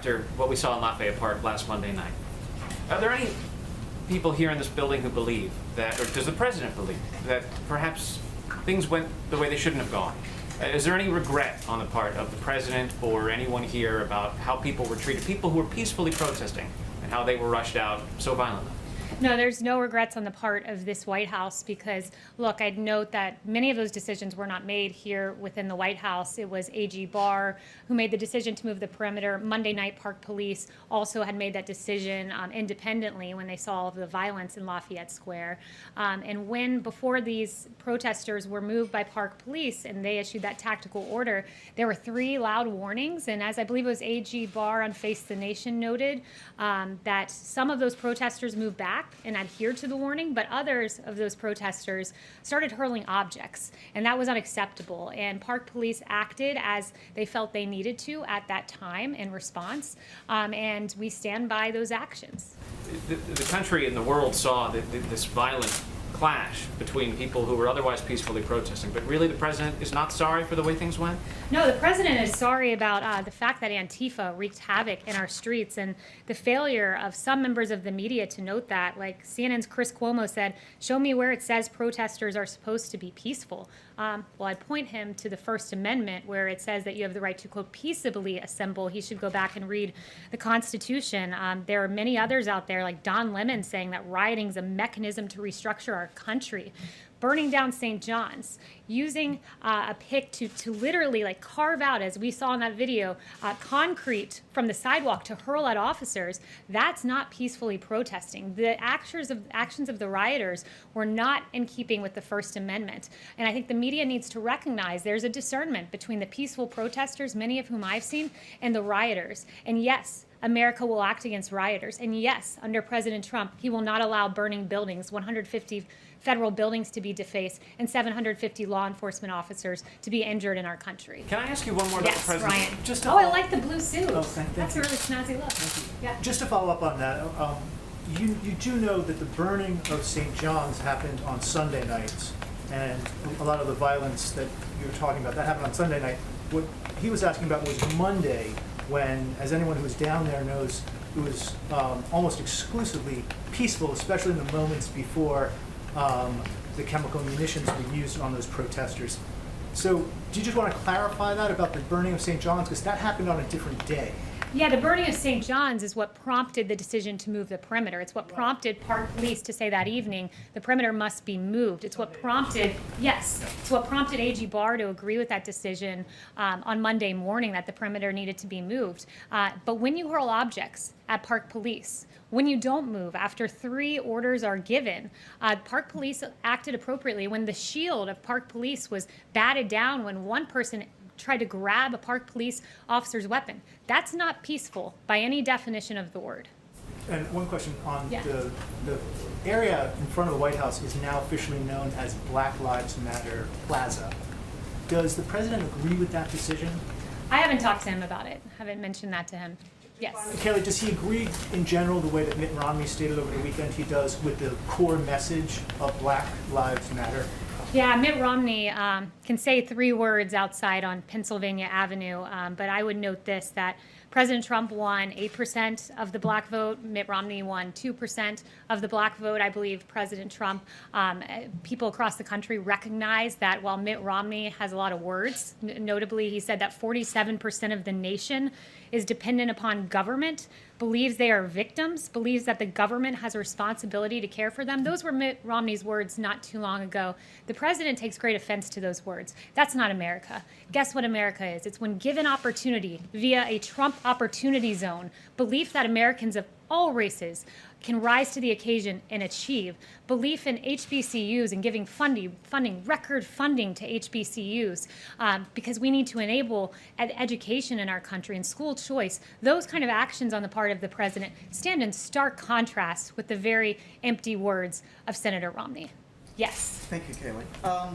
after what we saw in Lafayette Park last Monday night. Are there any people here in this building who believe that, or does the president believe that perhaps things went the way they shouldn't have gone? Is there any regret on the part of the president or anyone here about how people were treated, people who were peacefully protesting, and how they were rushed out so violently? No, there's no regrets on the part of this White House because, look, I'd note that many of those decisions were not made here within the White House. It was AG Barr who made the decision to move the perimeter. Monday night, Park Police also had made that decision independently when they saw all of the violence in Lafayette Square. And before these protesters were moved by Park Police and they issued that tactical order, there were 3 loud warnings. And as I believe it was AG Barr on Face the Nation noted, that some of those protesters moved back and adhered to the warning, but others of those protesters started hurling objects, and that was unacceptable. And Park Police acted as they felt they needed to at that time in response, and we stand by those actions. The country and the world saw this violent clash between people who were otherwise peacefully protesting, but really the president is not sorry for the way things went? No, the president is sorry about the fact that Antifa wreaked havoc in our streets and the failure of some members of the media to note that. Like CNN's Chris Cuomo said, show me where it says protesters are supposed to be peaceful. Well, I'd point him to the First Amendment where it says that you have the right to, quote, peaceably assemble. He should go back and read the Constitution. There are many others out there, like Don Lemon, saying that rioting is a mechanism to restructure our country. Burning down St. John's, using a pick to literally like carve out, as we saw in that video, concrete from the sidewalk to hurl at officers, that's not peacefully protesting. The actions of the rioters were not in keeping with the First Amendment. And I think the media needs to recognize there's a discernment between the peaceful protesters, many of whom I've seen, and the rioters. And yes, America will act against rioters. And yes, under President Trump, he will not allow burning buildings, 150 federal buildings to be defaced, and 750 law enforcement officers to be injured in our country. Can I ask you one more about the Yes, president? Ryan. I like the blue suit. Oh, thank That's a you. really snazzy look. Yeah. Just to follow up on that, you do know that the burning of St. John's happened on Sunday nights, and a lot of the violence that you're talking about, that happened on Sunday night. What he was asking about was Monday, when, as anyone who was down there knows, it was almost exclusively peaceful, especially in the moments before the chemical munitions were used on those protesters. So do you just want to clarify that about the burning of St. John's? Because that happened on a different day. Yeah, the burning of St. John's is what prompted the decision to move the perimeter. It's what prompted Park Police to say that evening the perimeter must be moved. It's what prompted, yes, it's what prompted AG Barr to agree with that decision on Monday morning that the perimeter needed to be moved. But when you hurl objects at Park Police, when you don't move after 3 orders are given, Park Police acted appropriately. When the shield of Park Police was batted down, when one person tried to grab a Park Police officer's weapon, that's not peaceful by any definition of the word. And one question on Yeah. the area in front of the White House is now officially known as Black Lives Matter Plaza. Does the president agree with that decision? I haven't talked to him about it. Haven't mentioned that to him. Yes. Kayleigh, does he agree in general the way that Mitt Romney stated over the weekend he does with the core message of Black Lives Matter? Yeah, Mitt Romney can say 3 words outside on Pennsylvania Avenue, but I would note this, that President Trump won 8% of the black vote. Mitt Romney won 2% of the black vote. I believe President Trump, people across the country recognize that while Mitt Romney has a lot of words, notably he said that 47% of the nation is dependent upon government, believes they are victims, believes that the government has a responsibility to care for them. Those were Mitt Romney's words not too long ago. The president takes great offense to those words. That's not America. Guess what America is? It's when given opportunity via a Trump opportunity zone, belief that Americans of all races can rise to the occasion and achieve, belief in HBCUs and giving record funding to HBCUs, because we need to enable education in our country and school choice. Those kind of actions on the part of the president stand in stark contrast with the very empty words of Senator Romney. Yes. Thank you, Kayleigh.